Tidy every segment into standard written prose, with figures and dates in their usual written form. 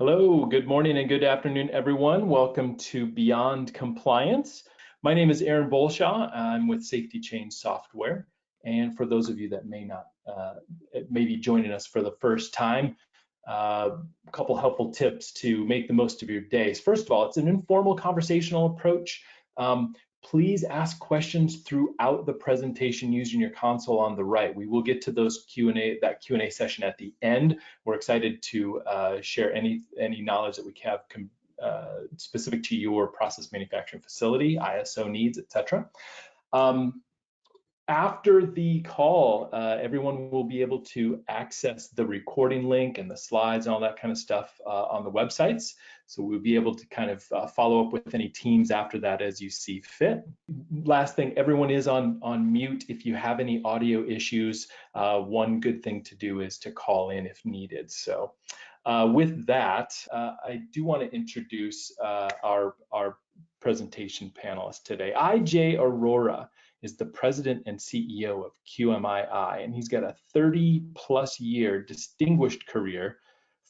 Hello, good morning and good afternoon, everyone. Welcome to Beyond Compliance. My name is Aaron Bolshaw. I'm with Safety Chain Software. And for those of you that may be joining us for the first time, a couple helpful tips to make the most of your days. First of all, it's an informal conversational approach. Please ask questions throughout the presentation using your console on the right. We will get to those that Q&A session at the end. We're excited to share any knowledge that we have specific to your process manufacturing facility, ISO needs, etc. After the call, everyone will be able to access the recording link and the slides and all that kind of stuff on the websites. So we'll be able to kind of follow up with any teams after that as you see fit. Last thing, everyone is on mute. If you have any audio issues, one good thing to do is to call in if needed. So with that, I do want to introduce our presentation panelists today. IJ Arora is the president and CEO of QMII, and he's got a 30+ year distinguished career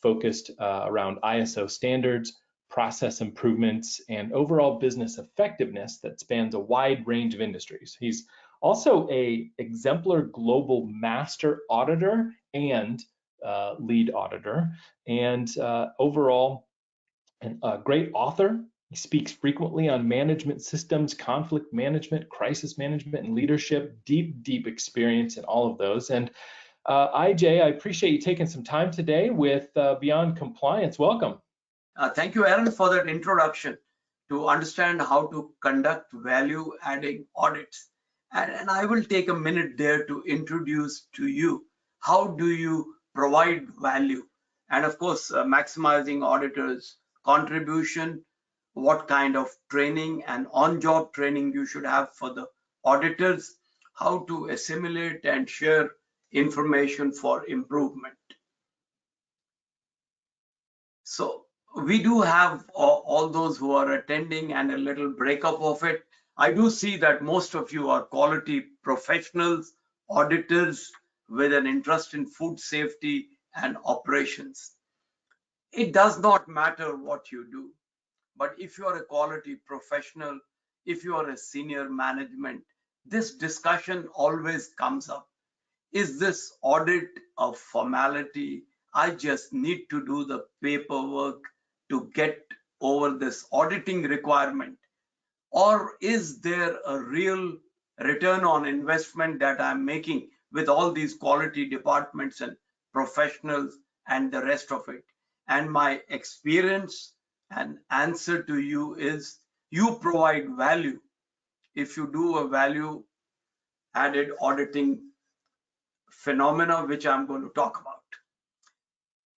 focused around ISO standards, process improvements, and overall business effectiveness that spans a wide range of industries. He's also an exemplar global master auditor and lead auditor, and overall a great author. He speaks frequently on management systems, conflict management, crisis management, and leadership. Deep experience in all of those. And IJ, I appreciate you taking some time today with Beyond Compliance. Welcome. Thank you, Aaron, for that introduction to understand how to conduct value-adding audits. And I will take a minute there to introduce to you how do you provide value, and of course, maximizing auditors' contribution, what kind of training and on-job training you should have for the auditors, how to assimilate and share information for improvement. So we do have all those who are attending and a little breakup of it. I do see that most of you are quality professionals, auditors with an interest in food safety and operations. It does not matter what you do, but if you are a quality professional, if you are a senior management, this discussion always comes up. Is this audit a formality? I just need to do the paperwork to get over this auditing requirement. Or is there a real return on investment that I'm making with all these quality departments and professionals and the rest of it? And my experience and answer to you is you provide value if you do a value added auditing phenomena, which I'm going to talk about.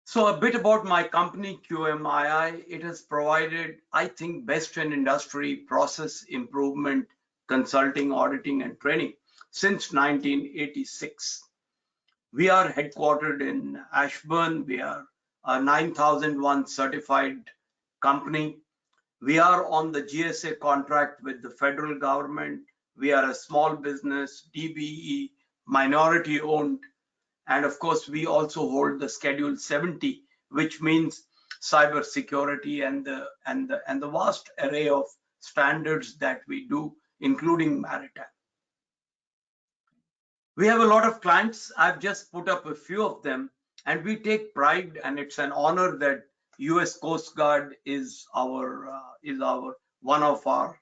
So a bit about my company, QMII. It has provided, I think, best in industry process improvement, consulting, auditing, and training since 1986. We are headquartered in Ashburn. We are a 9001 certified company. We are on the GSA contract with the federal government. We are a small business, DBE, minority owned. And of course, we also hold the Schedule 70, which means cyber security and the vast array of standards that we do, including maritime. We have a lot of clients. I've just put up a few of them, and we take pride, and it's an honor that U.S. Coast Guard is one of our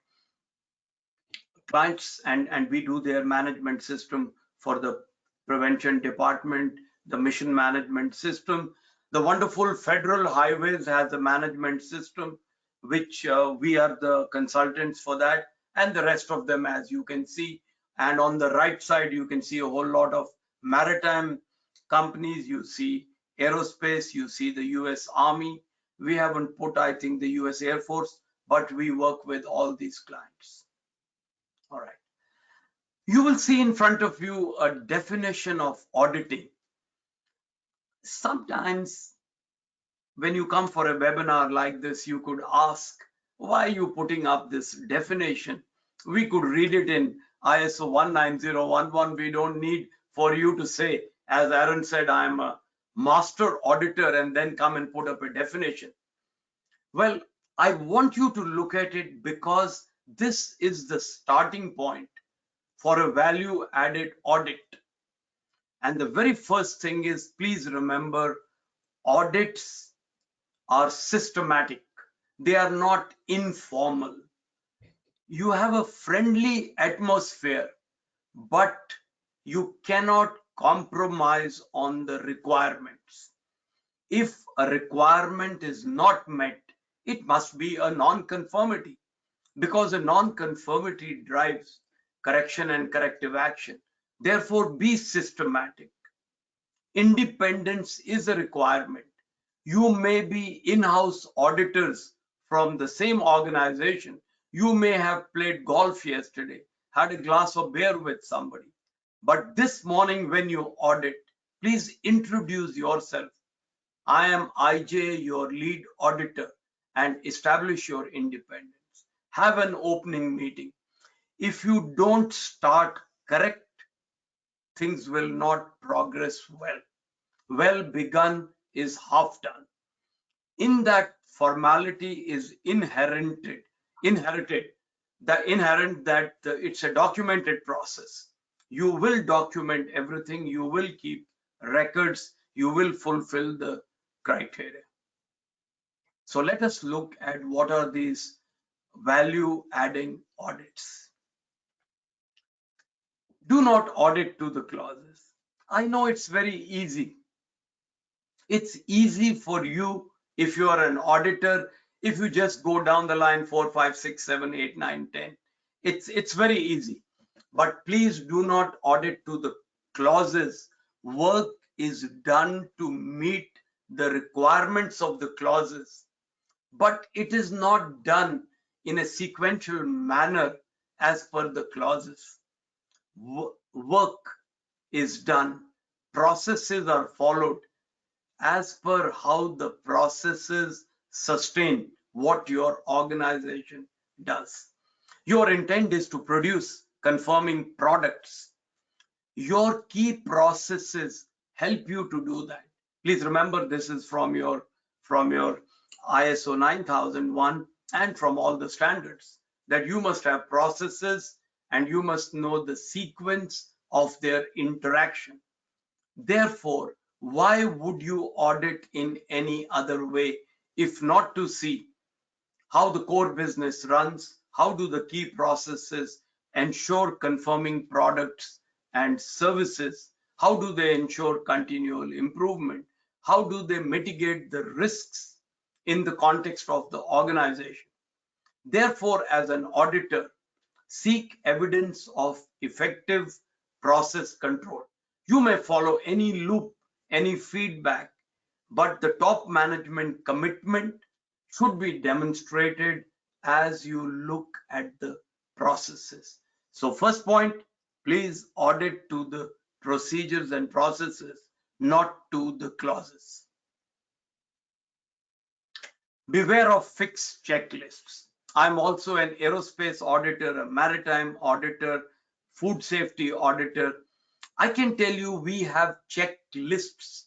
clients, and we do their management system for the prevention department, the mission management system. The wonderful Federal Highways has a management system, which we are the consultants for that, and the rest of them, as you can see. And on the right side, you can see a whole lot of maritime companies. You see aerospace, you see the US Army. We haven't put, I think, the US Air Force, but we work with all these clients. All right. You will see in front of you a definition of auditing. Sometimes when you come for a webinar like this, you could ask, why are you putting up this definition? We could read it in ISO 19011. We don't need for you to say, as Aaron said, I'm a master auditor and then come and put up a definition. Well, I want you to look at it because this is the starting point for a value added audit. And the very first thing is, please remember, audits are systematic. They are not informal. You have a friendly atmosphere, but you cannot compromise on the requirements. If a requirement is not met, it must be a non-conformity, because a non-conformity drives correction and corrective action. Therefore, be systematic. Independence is a requirement. You may be in-house auditors from the same organization. You may have played golf yesterday, had a glass of beer with somebody. But this morning when you audit, please introduce yourself. I am IJ, your lead auditor, and establish your independence. Have an opening meeting. If you don't start correct, things will not progress well. Well begun is half done. In that, formality is inherited that it's a documented process. You will document everything, you will keep records, you will fulfill the criteria. So let us look at what are these value adding audits. Do not audit to the clauses. I know it's very easy. It's easy for you if you are an auditor, if you just go down the line 4, 5, 6, 7, 8, 9, 10. It's very easy. But please do not audit to the clauses. Work is done to meet the requirements of the clauses, but it is not done in a sequential manner as per the clauses. Work is done, processes are followed as per how the processes sustain what your organization does. Your intent is to produce conforming products. Your key processes help you to do that. Please remember, this is from your ISO 9001 and from all the standards, that you must have processes and you must know the sequence of their interaction. Therefore, why would you audit in any other way if not to see how the core business runs? How do the key processes ensure conforming products and services? How do they ensure continual improvement? How do they mitigate the risks in the context of the organization? Therefore, as an auditor, seek evidence of effective process control. You may follow any loop, any feedback, but the top management commitment should be demonstrated as you look at the processes. So first point, please audit to the procedures and processes, not to the clauses. Beware of fixed checklists. I'm also an aerospace auditor, a maritime auditor, food safety auditor. I can tell you we have checklists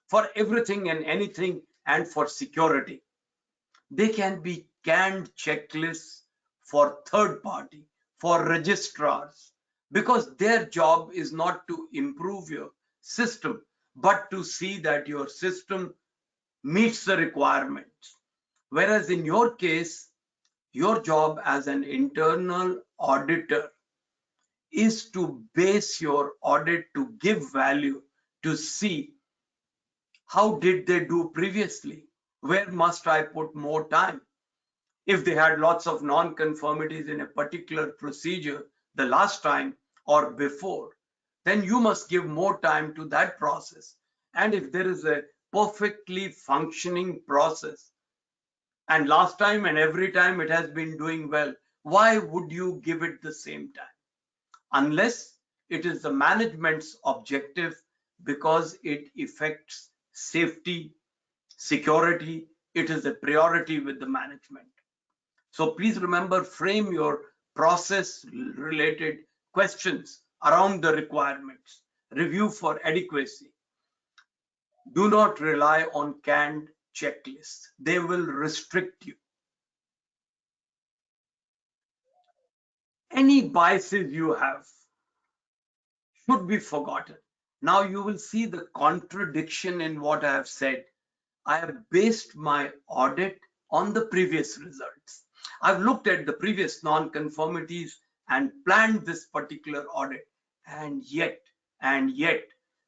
for everything and anything, and for security. They can be canned checklists for third party, for registrars, because their job is not to improve your system, but to see that your system meets the requirements. Whereas in your case, your job as an internal auditor is to base your audit to give value, to see how did they do previously, where must I put more time. If they had lots of non-conformities in a particular procedure the last time or before, then you must give more time to that process. And if there is a perfectly functioning process and last time and every time it has been doing well, why would you give it the same time? Unless it is the management's objective, because it affects safety, security, it is a priority with the management. So please remember, frame your process related questions around the requirements. Review for adequacy. Do not rely on canned checklists. They will restrict you. Any biases you have should be forgotten. Now you will see the contradiction in what I have said. I have based my audit on the previous results. I've looked at the previous non-conformities and planned this particular audit. And yet,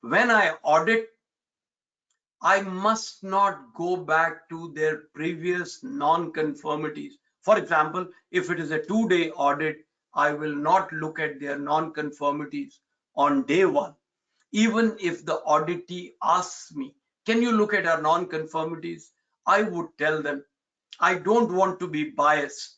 when I audit, I must not go back to their previous non-conformities. For example, if it is a 2-day audit, I will not look at their non-conformities on day 1. Even if the auditee asks me, can you look at our non-conformities? I would tell them, I don't want to be biased.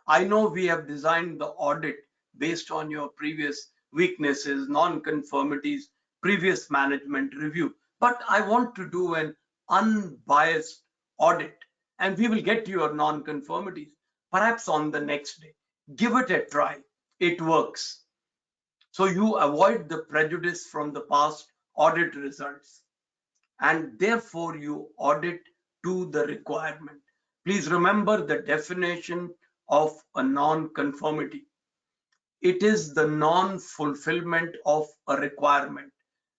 I know we have designed the audit based on your previous weaknesses, non-conformities, previous management review, but I want to do an unbiased audit, and we will get your non-conformities perhaps on the next day. Give it a try. It works. So you avoid the prejudice from the past audit results, and therefore you audit to the requirement. Please remember the definition of a non-conformity. It is the non-fulfillment of a requirement.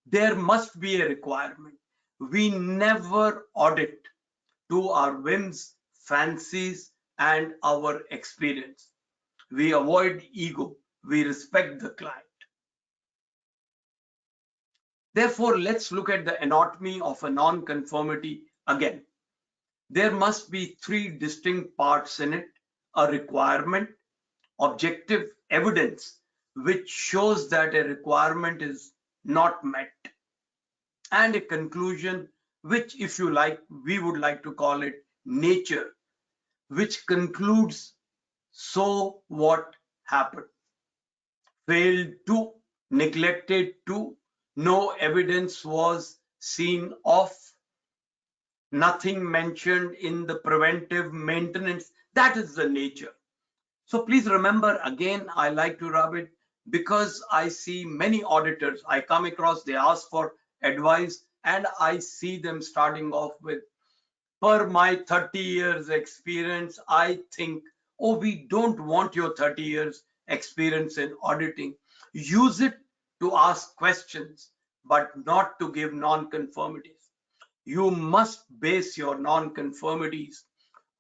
There must be a requirement. We never audit to our whims, fancies, and our experience. We avoid ego. We respect the client. Therefore, let's look at the anatomy of a non-conformity again. There must be 3 distinct parts in it: a requirement, objective evidence which shows that a requirement is not met, and a conclusion, which, if you like, we would like to call it nature, which concludes, so what happened? Failed to, neglected to, no evidence was seen of, nothing mentioned in the preventive maintenance. That is the nature. So please remember, again, I like to rub it because I see many auditors I come across, they ask for advice, and I see them starting off with, per my 30 years experience, I think, oh, we don't want your 30 years experience in auditing. Use it to ask questions, but not to give non-conformities. You must base your non-conformities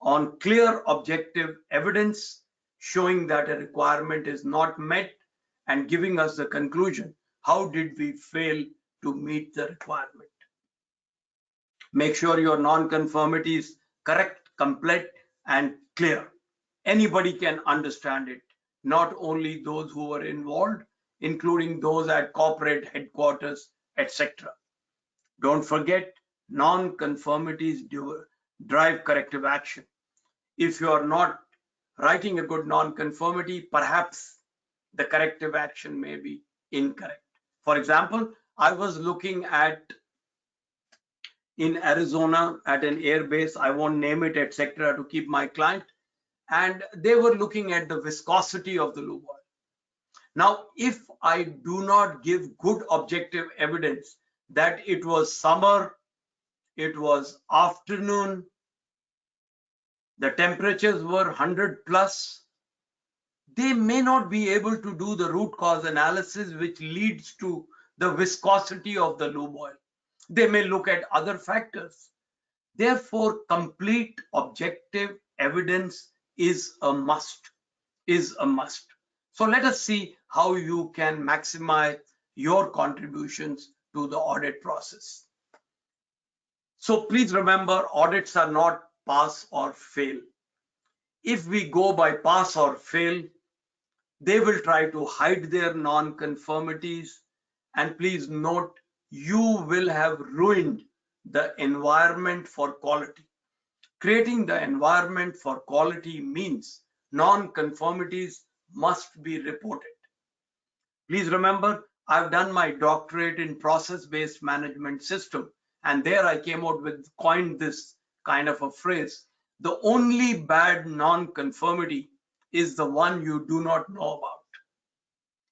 on clear objective evidence showing that a requirement is not met and giving us the conclusion. How did we fail to meet the requirement? Make sure your non-conformity is correct, complete, and clear. Anybody can understand it, not only those who were involved, including those at corporate headquarters, etc. Don't forget, non-conformities drive corrective action. If you are not writing a good non-conformity, perhaps the corrective action may be incorrect. For example, I was looking at in Arizona at an air base, I won't name it, etc., to keep my client, and they were looking at the viscosity of the lube oil. Now, if I do not give good objective evidence that it was summer, it was afternoon, the temperatures were 100 plus, they may not be able to do the root cause analysis which leads to the viscosity of the lube oil. They may look at other factors. Therefore, complete objective evidence is a must, So let us see how you can maximize your contributions to the audit process. So please remember, audits are not pass or fail. If we go by pass or fail, they will try to hide their non-conformities, and please note, you will have ruined the environment for quality. Creating the environment for quality means non-conformities must be reported. Please remember, I've done my doctorate in process-based management system, and there I came out with, coined this kind of a phrase: the only bad non-conformity is the one you do not know about.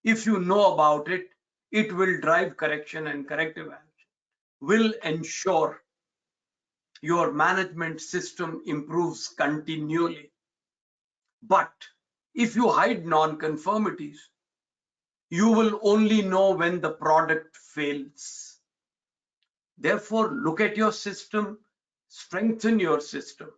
If you know about it, it will drive correction and corrective action. will ensure your management system improves continually. But if you hide non-conformities, you will only know when the product fails. Therefore, look at your system, strengthen your system.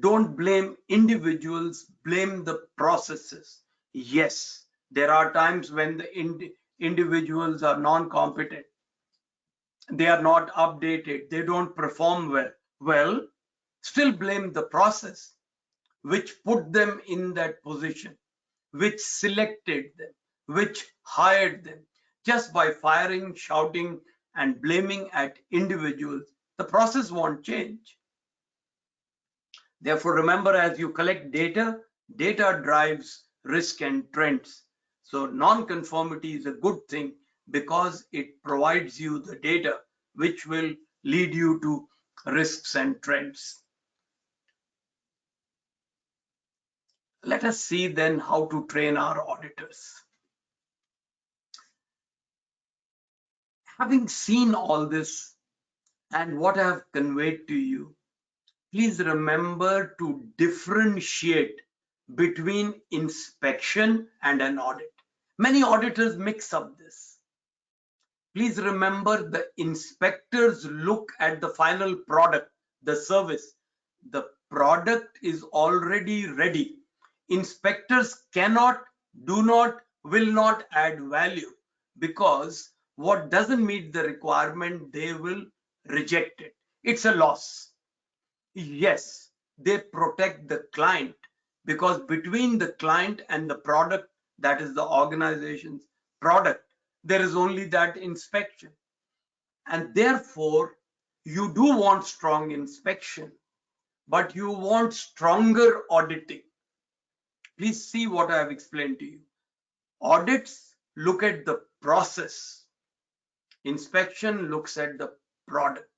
Don't blame individuals, blame the processes. Yes, there are times when the individuals are non-competent. They are not updated. They don't perform well. Well, still blame the process which put them in that position, which selected them, which hired them. Just by firing, shouting, and blaming at individuals, the process won't change. Therefore, remember, as you collect data, data drives risk and trends. So non-conformity is a good thing because it provides you the data which will lead you to risks and trends. Let us see then how to train our auditors. Having seen all this and what I have conveyed to you, please remember to differentiate between inspection and an audit. Many auditors mix up this. Please remember, the inspectors look at the final product, the service. The product is already ready. Inspectors cannot, do not, will not add value, because what doesn't meet the requirement, they will reject it. It's a loss. Yes, they protect the client, because between the client and the product, that is the organization's product, there is only that inspection. And therefore, you do want strong inspection, but you want stronger auditing. Please see what I have explained to you. Audits look at the process. Inspection looks at the product.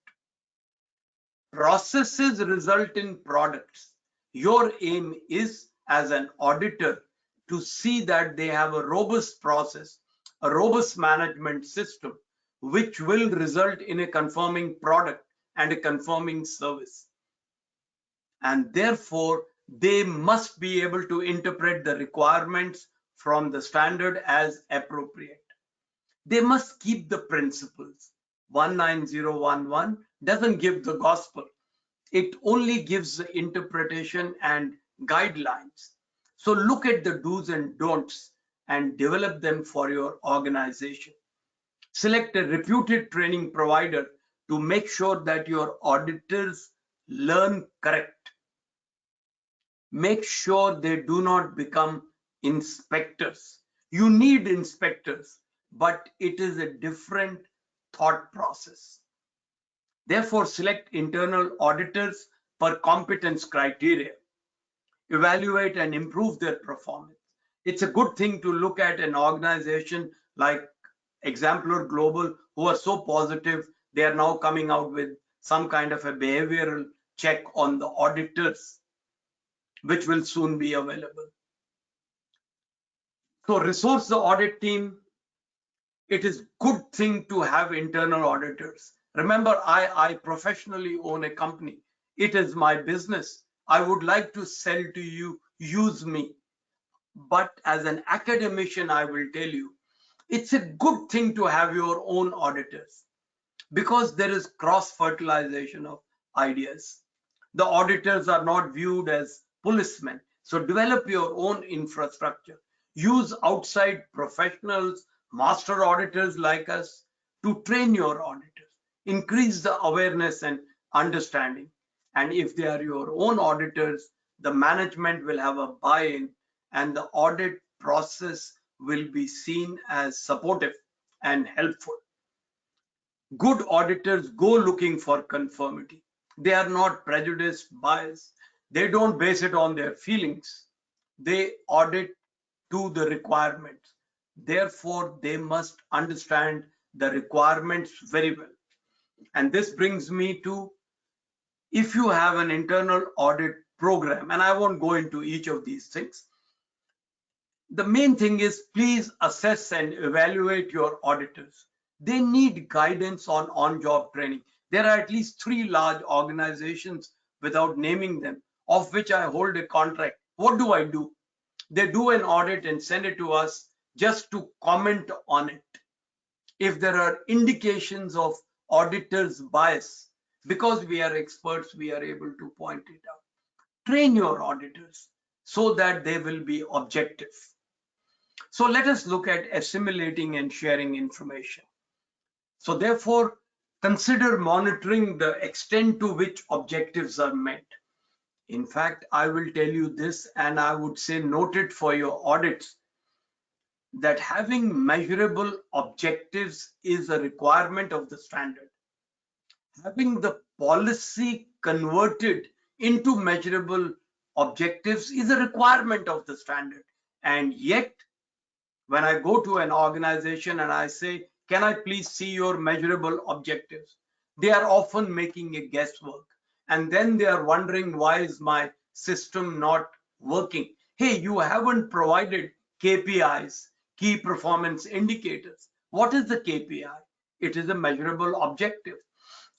Processes result in products. Your aim is, as an auditor, to see that they have a robust process, a robust management system, which will result in a conforming product and a conforming service. And therefore, they must be able to interpret the requirements from the standard as appropriate. They must keep the principles. 19011 doesn't give the gospel. It only gives the interpretation and guidelines. So look at the do's and don'ts and develop them for your organization. Select a reputed training provider to make sure that your auditors learn correct. Make sure they do not become inspectors. You need inspectors, but it is a different thought process. Therefore, select internal auditors per competence criteria. Evaluate and improve their performance. It's a good thing to look at an organization like Exemplar Global, who are so positive. They are now coming out with some kind of a behavioral check on the auditors, which will soon be available. So resource the audit team. It is good thing to have internal auditors. Remember, I professionally own a company. It is my business. I would like to sell to you, use me. But as an academician, I will tell you, it's a good thing to have your own auditors, because there is cross-fertilization of ideas. The auditors are not viewed as policemen. So develop your own infrastructure. Use outside professionals, master auditors like us, to train your auditors. Increase the awareness and understanding. And if they are your own auditors, the management will have a buy-in, and the audit process will be seen as supportive and helpful. Good auditors go looking for conformity. They are not prejudiced, biased. They don't base it on their feelings. They audit to the requirements. Therefore, they must understand the requirements very well. And this brings me to, if you have an internal audit program, and I won't go into each of these things, the main thing is, please assess and evaluate your auditors. they need guidance on on-job training. There are at least 3 large organizations, without naming them, of which I hold a contract. What do? They do an audit and send it to us just to comment on it. If there are indications of auditors' bias, because we are experts, we are able to point it out. Train your auditors so that they will be objective. So let us look at assimilating and sharing information. So therefore, consider monitoring the extent to which objectives are met. In fact, I will tell you this, and I would say note it for your audits, that having measurable objectives is a requirement of the standard. Having the policy converted into measurable objectives is a requirement of the standard. And yet, when I go to an organization and I say, can I please see your measurable objectives? They are often making a guesswork. And then they are wondering, why is my system not working? Hey, you haven't provided KPIs, key performance indicators. What is the KPI? It is a measurable objective.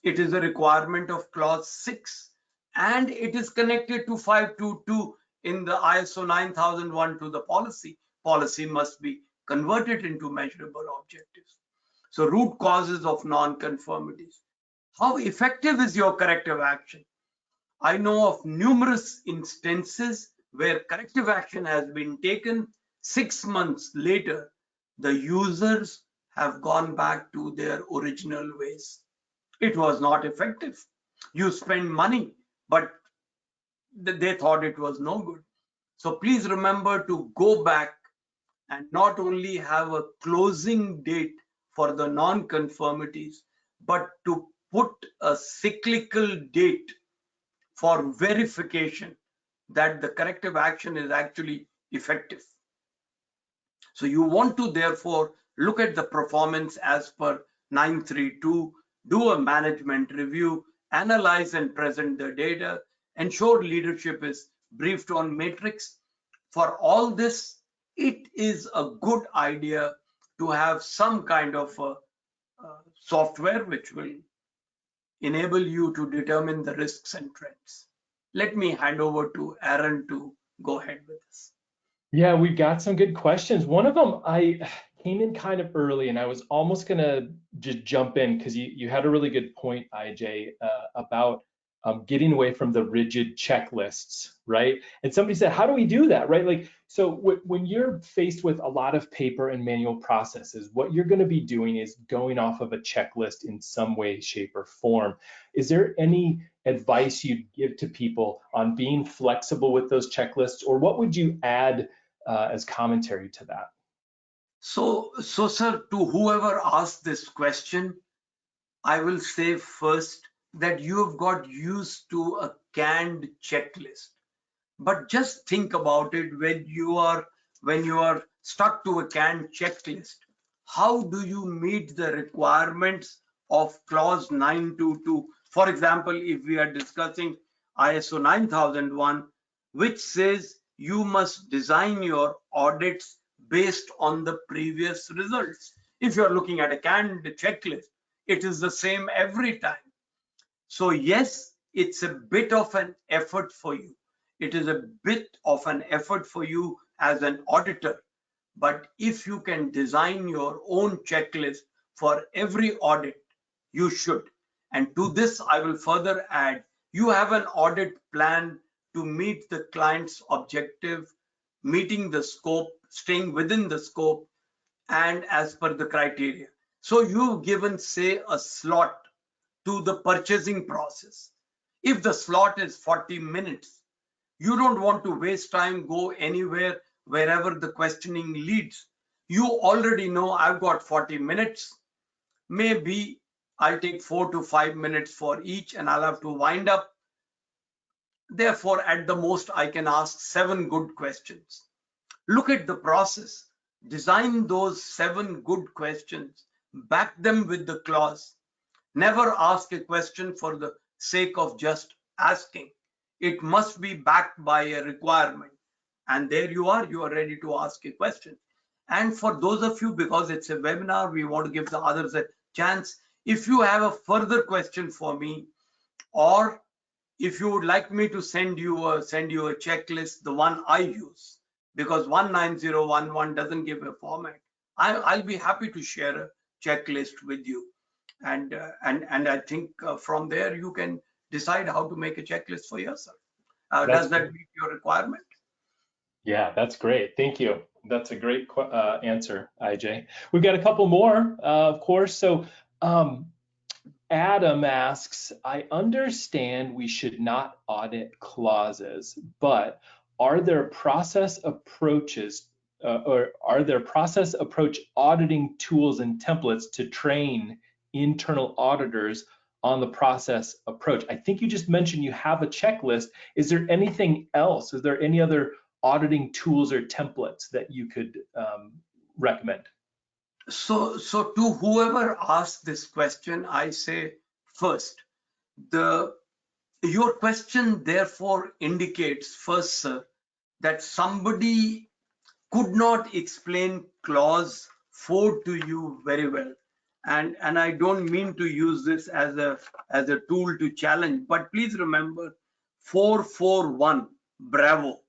It is a requirement of clause 6, and it is connected to 522 in the ISO 9001 to the policy. Policy must be converted into measurable objectives. So root causes of non-conformities. How effective is your corrective action? I know of numerous instances where corrective action has been taken. 6 months later, the users have gone back to their original ways. It was not effective. You spend money, but they thought it was no good. So please remember to go back and not only have a closing date for the non-conformities, but to put a cyclical date for verification that the corrective action is actually effective. So you want to therefore look at the performance as per 932, do a management review, analyze and present the data, ensure leadership is briefed on matrix. For all this, it is a good idea to have some kind of a software which will enable you to determine the risks and trends. Let me hand over to Aaron to go ahead with this. Yeah, we got some good questions. One of them, I came in kind of early and I was almost gonna just jump in because you had a really good point, IJ, about getting away from the rigid checklists, right? And somebody said, how do we do that, right? Like, so when you're faced with a lot of paper and manual processes, what you're gonna be doing is going off of a checklist in some way, shape, or form. Is there any advice you'd give to people on being flexible with those checklists, or what would you add as commentary to that? So sir, to whoever asked this question, I will say first that you have got used to a canned checklist. But just think about it, when you are stuck to a canned checklist, how do you meet the requirements of clause 922? For example, if we are discussing ISO 9001, which says you must design your audits based on the previous results. If you're looking at a canned checklist, it is the same every time. So yes, it's a bit of an effort for you. It is a bit of an effort for you as an auditor. But if you can design your own checklist for every audit, you should. And to this, I will further add, you have an audit plan to meet the client's objective, meeting the scope, staying within the scope, and as per the criteria. So you've given, say, a slot to the purchasing process. If the slot is 40 minutes, you don't want to waste time, go anywhere, wherever the questioning leads. You already know I've got 40 minutes. Maybe I'll take 4 to 5 minutes for each and I'll have to wind up. Therefore, at the most, I can ask 7 good questions. Look at the process. Design those 7 good questions. Back them with the clause. Never ask a question for the sake of just asking. It must be backed by a requirement. And there you are ready to ask a question. And for those of you, because it's a webinar, we want to give the others a chance. If you have a further question for me, or if you would like me to send you a checklist, the one I use, because 19011 doesn't give a format, I'll be happy to share a checklist with you. And I think from there you can decide how to make a checklist for yourself. Does that meet your requirement? Yeah, that's great. Thank you. That's a great answer, IJ. We've got a couple more, of course. So Adam asks, I understand we should not audit clauses, but are there process approaches or are there process approach auditing tools and templates to train internal auditors on the process approach? I think you just mentioned you have a checklist. Is there anything else? Is there any other auditing tools or templates that you could recommend? So to whoever asked this question, I say first, your question therefore indicates first, sir, that somebody could not explain clause 4 to you very well. And I don't mean to use this as a tool to challenge, but please remember 441, bravo.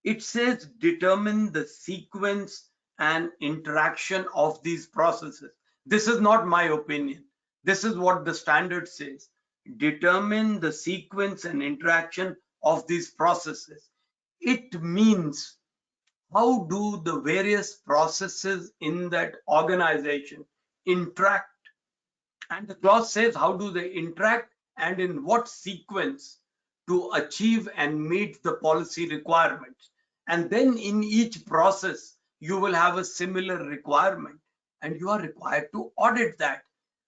It says determine the sequence and interaction of these processes. This is not my opinion. This is what the standard says. Determine the sequence and interaction of these processes. It means how do the various processes in that organization interact? And the clause says how do they interact and in what sequence to achieve and meet the policy requirements. And then in each process, you will have a similar requirement and you are required to audit that.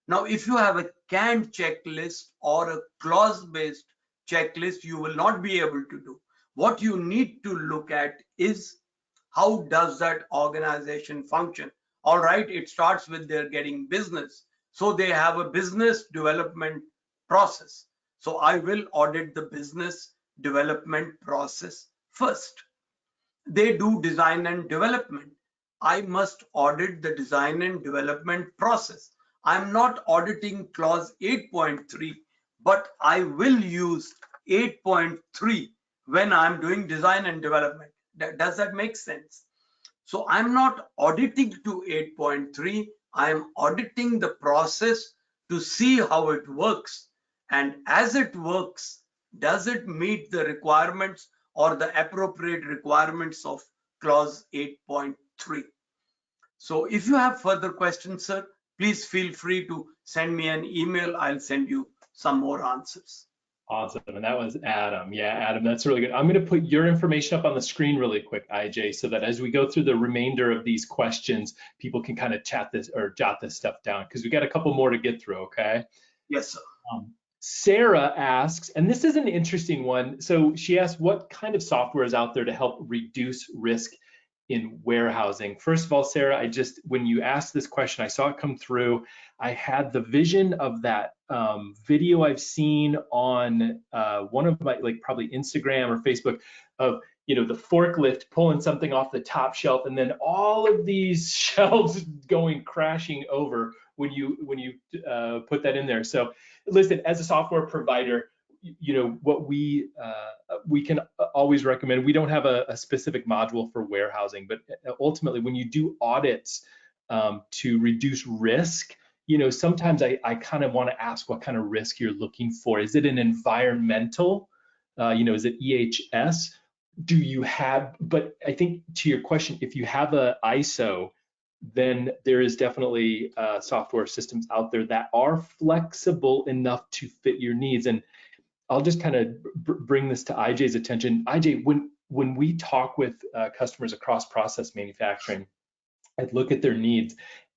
Now, if you have a canned checklist or a clause-based checklist, you will not be able to do. What you need to look at is how does that organization function? All right, it starts with their getting business. So they have a business development process. So I will audit the business development process first. They do design and development. I must audit the design and development process. I'm not auditing clause 8.3, but I will use 8.3 when I'm doing design and development. Does that make sense? So I'm not auditing to 8.3. I'm auditing the process to see how it works. And as it works, does it meet the requirements or the appropriate requirements of clause 8.3? So if you have further questions, sir, please feel free to send me an email. I'll send you some more answers. Awesome, and that was Adam. Yeah, Adam, that's really good. I'm going to put your information up on the screen really quick, IJ, so that as we go through the remainder of these questions, people can kind of chat this or jot this stuff down because we got a couple more to get through, okay? Yes, sir. Sarah asks, and this is an interesting one. So she asked, what kind of software is out there to help reduce risk in warehousing? First of all, Sarah, when you asked this question, I saw it come through. I had the vision of that video I've seen on one of my, like probably Instagram or Facebook of, the forklift pulling something off the top shelf and then all of these shelves going crashing over when you put that in there. So listen, as a software provider, what we can always recommend, we don't have a specific module for warehousing, but ultimately when you do audits to reduce risk, sometimes I kind of want to ask what kind of risk you're looking for. Is it an environmental, is it EHS? Do you have, but I think to your question, if you have a ISO, then there is definitely software systems out there that are flexible enough to fit your needs. And I'll just kind of bring this to IJ's attention. IJ, when we talk with customers across process manufacturing and look at their needs,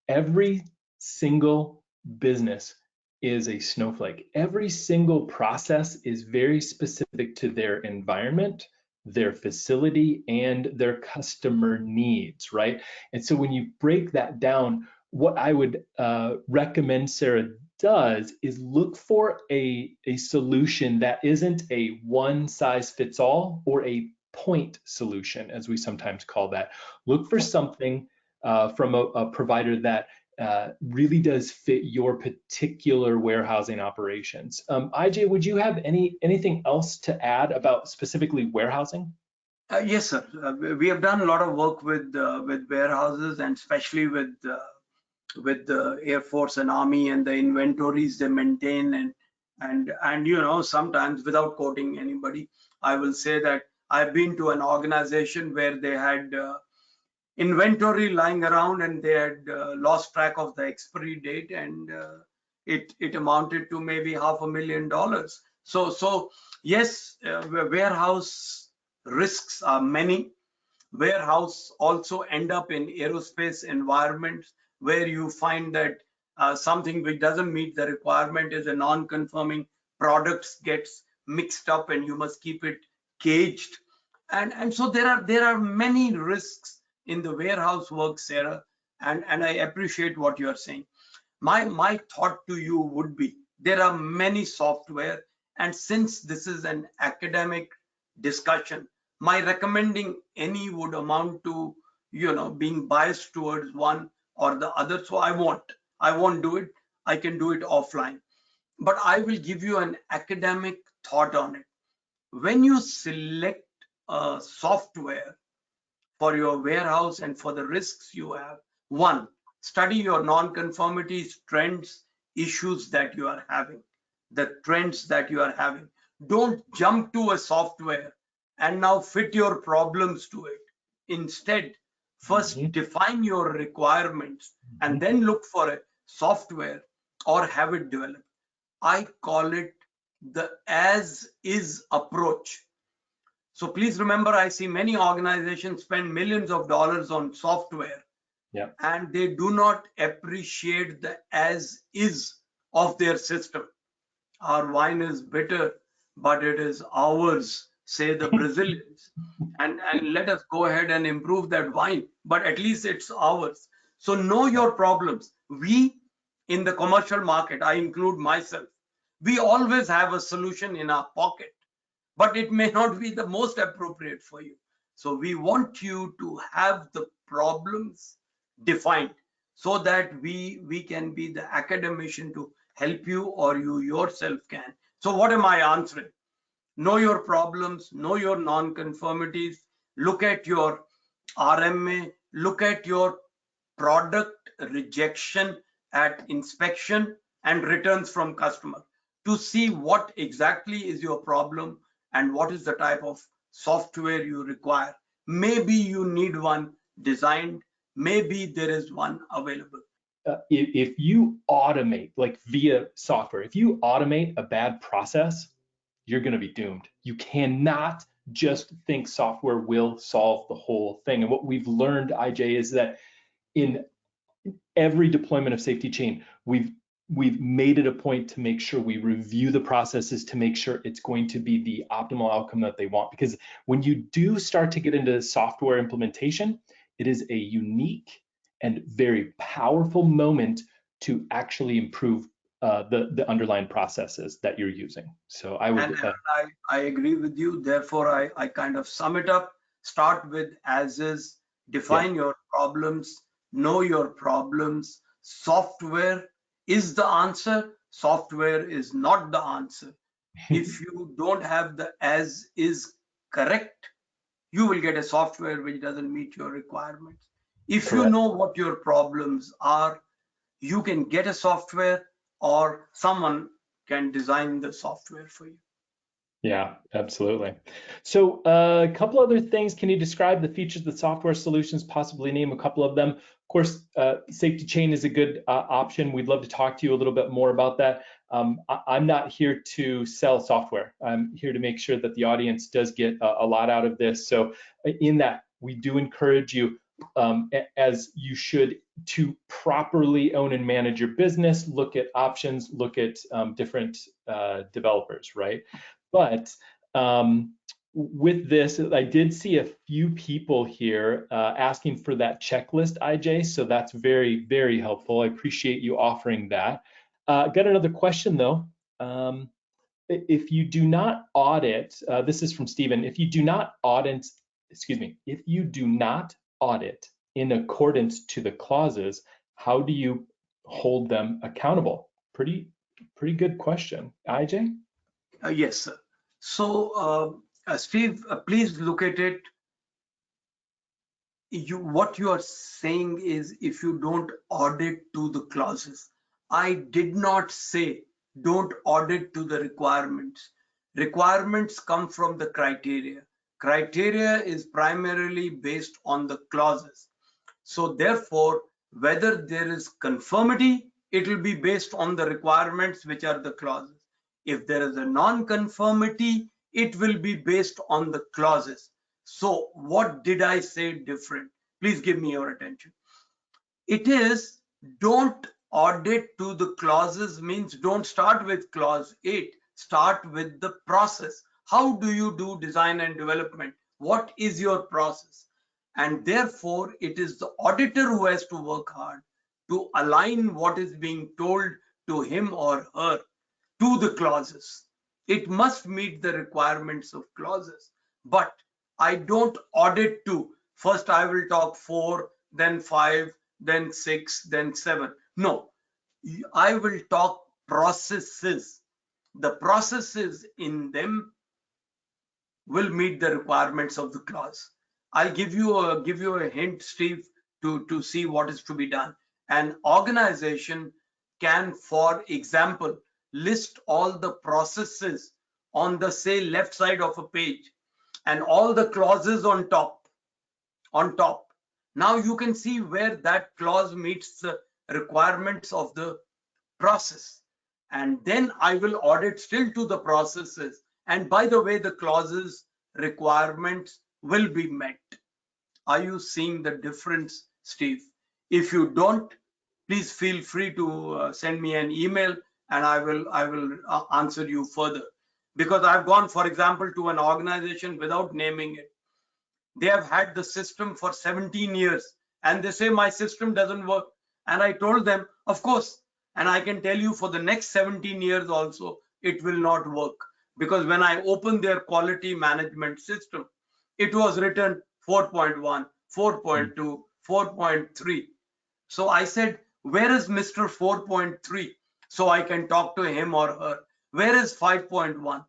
every single business is a snowflake. Every single process is very specific to their environment, their facility, and their customer needs, right? And so when you break that down, what I would recommend Sarah does is look for a solution that isn't a one size fits all or a point solution, as we sometimes call that. Look for something from a provider that really does fit your particular warehousing operations. IJ, would you have anything else to add about specifically warehousing? Yes, sir. We have done a lot of work with warehouses, and especially with the Air Force and Army and the inventories they maintain, and you know, sometimes without quoting anybody, I will say that I've been to an organization where they had inventory lying around, and they had lost track of the expiry date, and it amounted to maybe $500,000. So yes, warehouse risks are many. Warehouse also end up in aerospace environments where you find that something which doesn't meet the requirement is a non-conforming products gets mixed up, and you must keep it caged, and so there are many risks in the warehouse work, Sarah, and I appreciate what you are saying. My thought to you would be, there are many software, and since this is an academic discussion, my recommending any would amount to, you know, being biased towards one or the other. So I won't do it. I can do it offline, but I will give you an academic thought on it. When you select a software for your warehouse and for the risks you have, one, study your non-conformities, trends, issues that you are having, the trends that you are having. Don't jump to a software and now fit your problems to it. Instead, first define your requirements and then look for a software or have it developed. I call it the as is approach. So please remember, I see many organizations spend millions of dollars on software, and they do not appreciate the as is of their system. Our wine is bitter, but it is ours, say the Brazilians. And let us go ahead and improve that wine, but at least it's ours. So know your problems. We in the commercial market, I include myself, we always have a solution in our pocket, but it may not be the most appropriate for you. So we want you to have the problems defined so that we can be the academician to help you, or you yourself can. So what am I answering? Know your problems, know your non-conformities, look at your RMA, look at your product rejection at inspection and returns from customer to see what exactly is your problem and what is the type of software you require. Maybe you need one designed, maybe there is one available. If you automate, like via software, if you automate a bad process, you're going to be doomed. You cannot just think software will solve the whole thing. And what we've learned, IJ, is that in every deployment of safety chain, we've made it a point to make sure we review the processes to make sure it's going to be the optimal outcome that they want. Because when you do start to get into software implementation, it is a unique and very powerful moment to actually improve the underlying processes that you're using. So I would. I agree with you. Therefore, I kind of sum it up. Start with as is. Define your problems. Know your problems. Software is the answer. Software is not the answer. If you don't have the as is correct, you will get a software which doesn't meet your requirements. If you know what your problems are, you can get a software, or someone can design the software for you. Yeah, absolutely. So a couple other things. Can you describe the features of the software solutions, possibly name a couple of them? Of course, safety chain is a good option. We'd love to talk to you a little bit more about that. I'm not here to sell software. I'm here to make sure that the audience does get a lot out of this. So in that, we do encourage you, as you should, to properly own and manage your business, look at options, look at different developers, right? But with this, I did see a few people here asking for that checklist, IJ, so that's very, very helpful. I appreciate you offering that. Got another question though. If you do not audit, this is from Stephen, if you do not audit in accordance to the clauses, how do you hold them accountable? Pretty good question. IJ? Yes, sir. So, Steve, please look at it. What you are saying is if you don't audit to the clauses. I did not say don't audit to the requirements. Requirements come from the criteria. Criteria is primarily based on the clauses. So therefore, whether there is conformity, it will be based on the requirements, which are the clauses. If there is a non-conformity, it will be based on the clauses. So what did I say different? Please give me your attention. It is don't audit to the clauses means don't start with clause 8, start with the process. How do you do design and development? What is your process? And therefore, it is the auditor who has to work hard to align what is being told to him or her to the clauses. It must meet the requirements of clauses. But I don't audit to first I will talk 4, then 5, then 6, then 7. No, I will talk processes. The processes in them will meet the requirements of the clause. I'll give you a hint, Steve, to see what is to be done. An organization can, for example, list all the processes on the, say, left side of a page and all the clauses on top. Now you can see where that clause meets the requirements of the process. And then I will audit still to the processes. And by the way, the clauses requirements will be met. Are you seeing the difference, Steve? If you don't, please feel free to send me an email and I will answer you further. Because I've gone, for example, to an organization without naming it. They have had the system for 17 years and they say my system doesn't work. And I told them, of course, and I can tell you for the next 17 years also, it will not work. Because when I opened their quality management system, it was written 4.1, 4.2, 4.3. So I said, where is Mr. 4.3? So I can talk to him or her. Where is 5.1?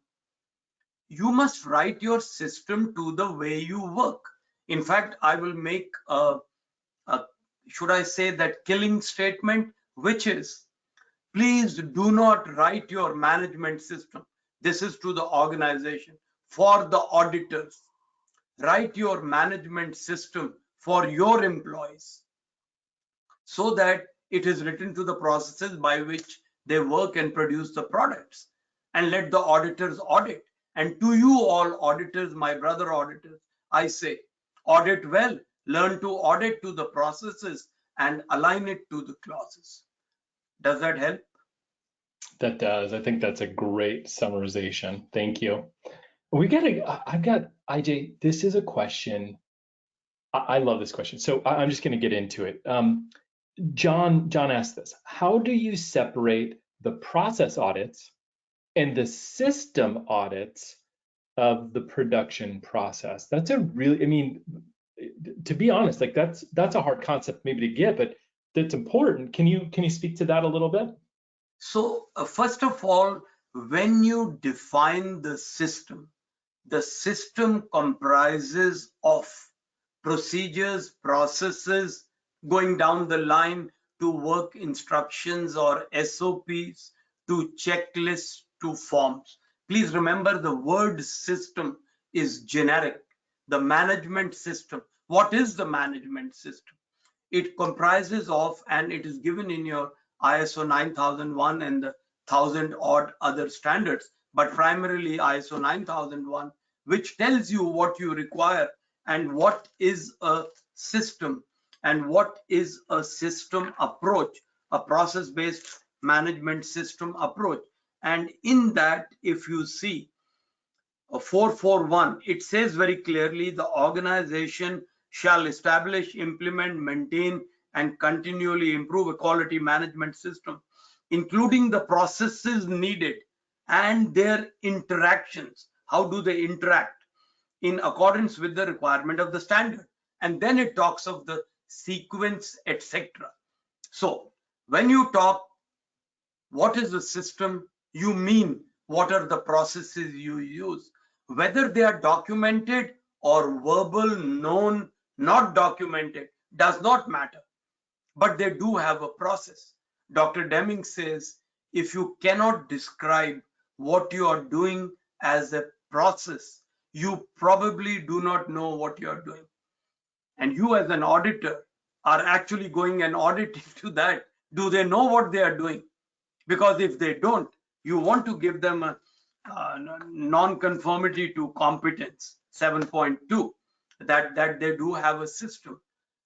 You must write your system to the way you work. In fact, I will make should I say that killing statement, which is, please do not write your management system. This is to the organization for the auditors. Write your management system for your employees so that it is written to the processes by which they work and produce the products, and let the auditors audit. And to you all auditors, my brother auditors, I say, audit well, learn to audit to the processes and align it to the clauses. Does that help? That does. I think that's a great summarization. Thank you. I've got, IJ, this is a question. I love this question. So I'm just going to get into it. John asked this: how do you separate the process audits and the system audits of the production process? That's a really, I mean, to be honest, like that's a hard concept maybe to get, but that's important. Can you speak to that a little bit? So first of all, when you define the system comprises of procedures, processes, going down the line to work instructions or SOPs, to checklists, to forms. Please remember the word system is generic. The management system. What is the management system? It comprises of, and it is given in your ISO 9001 and the 1000 odd other standards, but primarily ISO 9001, which tells you what you require and what is a system and what is a system approach, a process-based management system approach. And in that, if you see 441, it says very clearly the organization shall establish, implement, maintain, and continually improve a quality management system, including the processes needed and their interactions. How do they interact? In accordance with the requirement of the standard. And then it talks of the sequence, etc. So when you talk what is the system, you mean what are the processes you use, whether they are documented or verbal, known, not documented, does not matter, but they do have a process. Dr. Deming says, if you cannot describe what you are doing as a process, you probably do not know what you are doing. And you as an auditor are actually going and auditing to that. Do they know what they are doing? Because if they don't, you want to give them a non-conformity to competence 7.2, that they do have a system.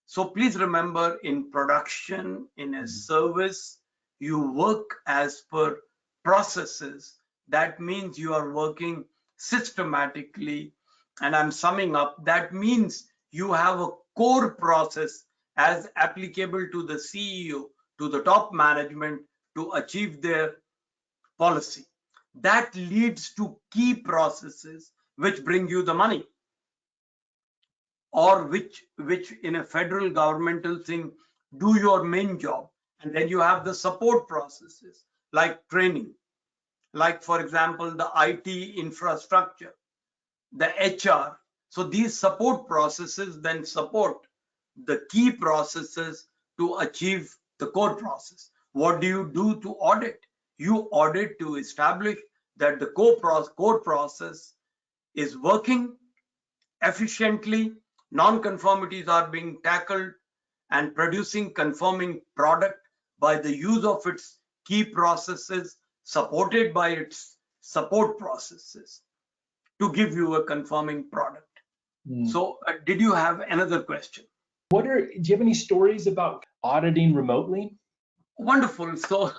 So please remember, in production, in a service, you work as per processes. That means you are working systematically. And I'm summing up, that means you have a core process as applicable to the CEO, to the top management, to achieve their policy. That leads to key processes which bring you the money, or which in a federal governmental thing do your main job. And then you have the support processes like training, like for example the IT infrastructure, the HR. So these support processes then support the key processes to achieve the core process. What do you do to audit? You audit to establish that the core process is working efficiently, non-conformities are being tackled, and producing conforming product by the use of its key processes supported by its support processes to give you a conforming product. So did you have another question? Do you have any stories about auditing remotely? Wonderful. So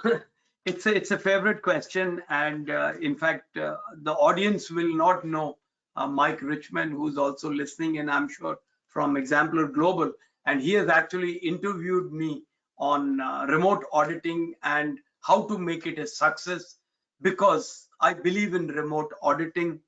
it's a favorite question, and in fact the audience will not know Mike Richmond, who's also listening, and I'm sure from Exemplar Global, and he has actually interviewed me on remote auditing and how to make it a success, because I believe in remote auditing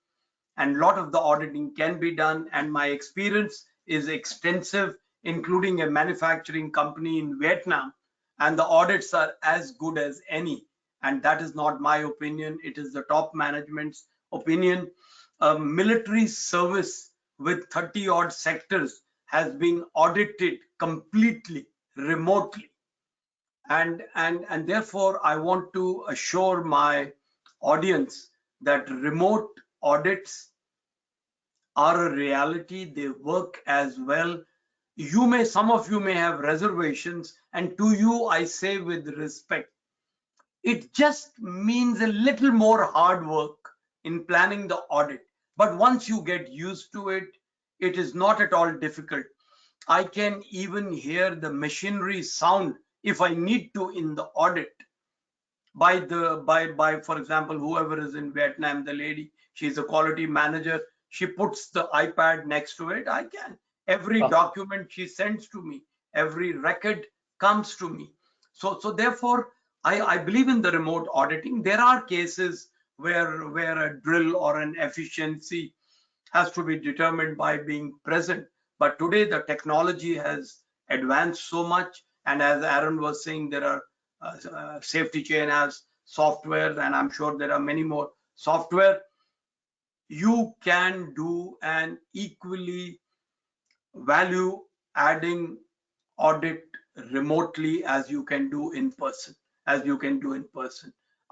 and a lot of the auditing can be done, and my experience is extensive, including a manufacturing company in Vietnam, and the audits are as good as any. And that is not my opinion, it is the top management's opinion. A military service with 30 odd sectors has been audited completely remotely, and therefore I want to assure my audience that remote audits are a reality. They work as well. Some of you may have reservations, and to you I say with respect, it just means a little more hard work in planning the audit. But once you get used to it, it is not at all difficult. I can even hear the machinery sound if I need to in the audit by for example, whoever is in Vietnam, the lady, she's a quality manager, she puts the iPad next to it. I can, every document she sends to me, every record comes to me. So therefore I believe in the remote auditing. There are cases where a drill or an efficiency has to be determined by being present, but today the technology has advanced so much, and as Aaron was saying, there are safety chain has software, and I'm sure there are many more software. You can do an equally value adding audit remotely as you can do in person,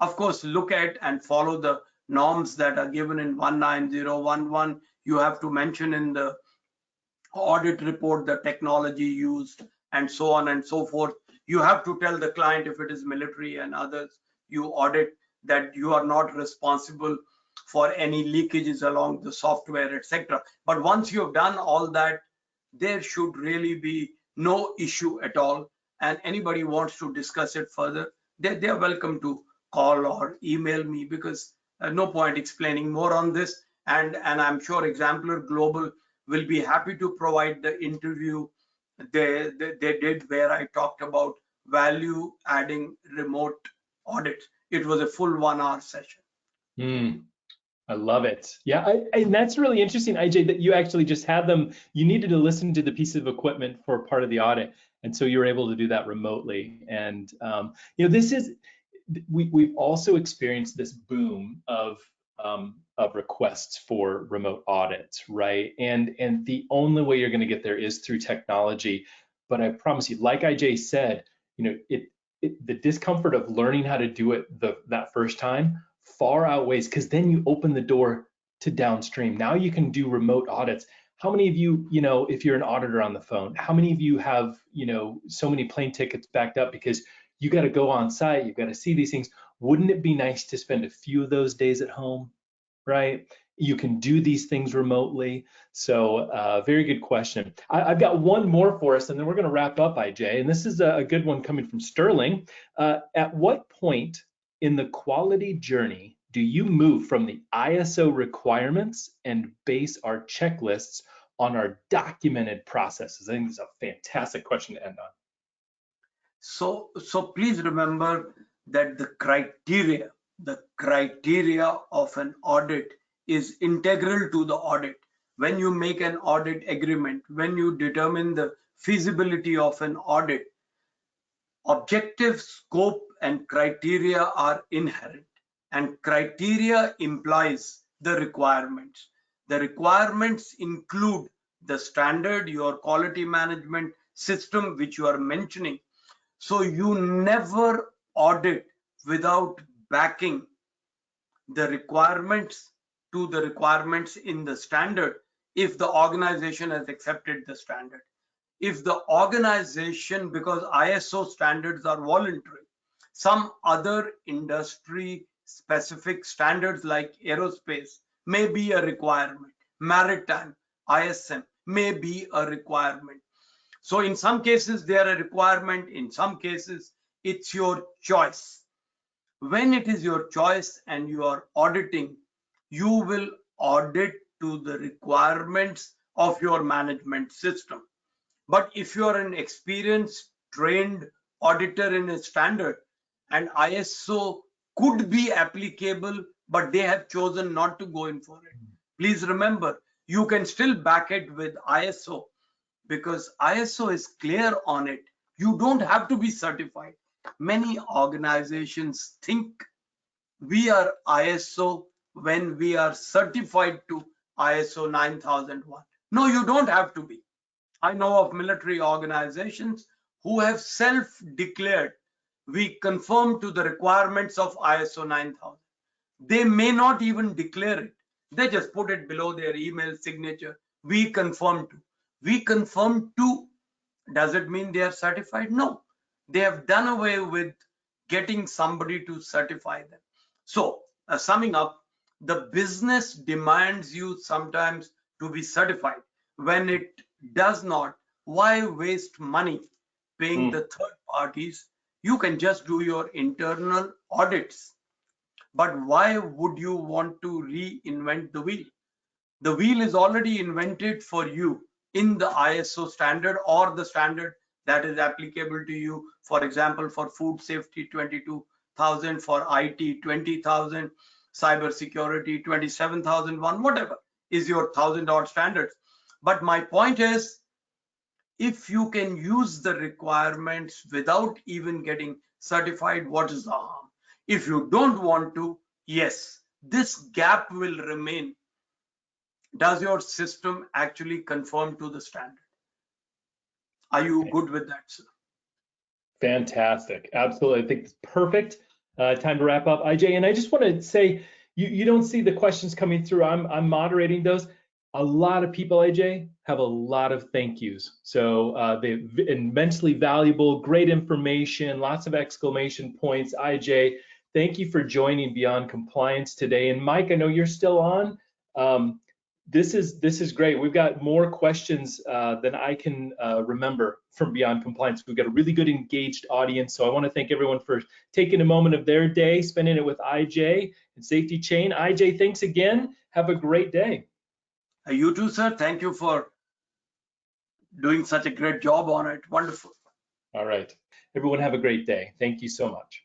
Of course, look at and follow the norms that are given in 19011. You have to mention in the audit report the technology used and so on and so forth. You have to tell the client, if it is military and others you audit, that you are not responsible for any leakages along the software, etc. But once you have done all that, there should really be no issue at all. And anybody wants to discuss it further, they are welcome to call or email me, because no point explaining more on this. And I'm sure Exemplar Global will be happy to provide the interview they did, where I talked about value adding remote audits. It was a full 1 hour session. I love it. Yeah, and that's really interesting, IJ, that you actually just had them. You needed to listen to the piece of equipment for part of the audit, and so you were able to do that remotely. And this is we've also experienced this boom of requests for remote audits, right? And the only way you're going to get there is through technology. But I promise you, like IJ said, the discomfort of learning how to do it that first time far outweighs, because then you open the door to downstream. Now you can do remote audits. How many of you, if you're an auditor on the phone, how many of you have, so many plane tickets backed up because you got to go on site, you've got to see these things. Wouldn't it be nice to spend a few of those days at home, right? You can do these things remotely. So very good question. I've got one more for us, and then we're going to wrap up, IJ. And this is a good one coming from Sterling. At what point in the quality journey do you move from the ISO requirements and base our checklists on our documented processes? I think this is a fantastic question to end on. So please remember that the criteria of an audit is integral to the audit. When you make an audit agreement, when you determine the feasibility of an audit, objective, scope, and criteria are inherent, and criteria implies the requirements. The requirements include the standard, your quality management system, which you are mentioning. So you never audit without backing the requirements to the requirements in the standard if the organization has accepted the standard. If the organization, because ISO standards are voluntary, some other industry specific standards like aerospace may be a requirement, maritime, ISM may be a requirement. So in some cases they are a requirement, in some cases it's your choice. When it is your choice and you are auditing, you will audit to the requirements of your management system. But if you are an experienced, trained auditor in a standard and ISO could be applicable, but they have chosen not to go in for it, please remember, you can still back it with ISO, because ISO is clear on it. You don't have to be certified. Many organizations think we are ISO when we are certified to ISO 9001. No, you don't have to be. I know of military organizations who have self-declared we conform to the requirements of ISO 9000. They may not even declare it. They just put it below their email signature. We conform to. We conform to. Does it mean they are certified? No. They have done away with getting somebody to certify them. So, summing up, the business demands you sometimes to be certified. When it does not, why waste money paying the third parties? You can just do your internal audits. But why would you want to reinvent the wheel? The wheel is already invented for you in the ISO standard or the standard that is applicable to you. For example, for food safety 22,000, for IT 20,000, cyber security 27,001, whatever is your 1,000-odd standards. But my point is, if you can use the requirements without even getting certified, what is the harm? If you don't want to, yes, this gap will remain. Does your system actually conform to the standard? Are you good with that, sir? Fantastic. Absolutely. I think it's perfect. Time to wrap up, IJ. And I just want to say, you don't see the questions coming through. I'm moderating those. A lot of people, IJ, have a lot of thank yous. So they're immensely valuable, great information, lots of exclamation points. IJ, thank you for joining Beyond Compliance today. And Mike, I know you're still on. This is great. We've got more questions than I can remember from Beyond Compliance. We've got a really good engaged audience. So I want to thank everyone for taking a moment of their day, spending it with IJ and Safety Chain. IJ, thanks again. Have a great day. You too, sir. Thank you for doing such a great job on it. Wonderful. All right. Everyone have a great day. Thank you so much.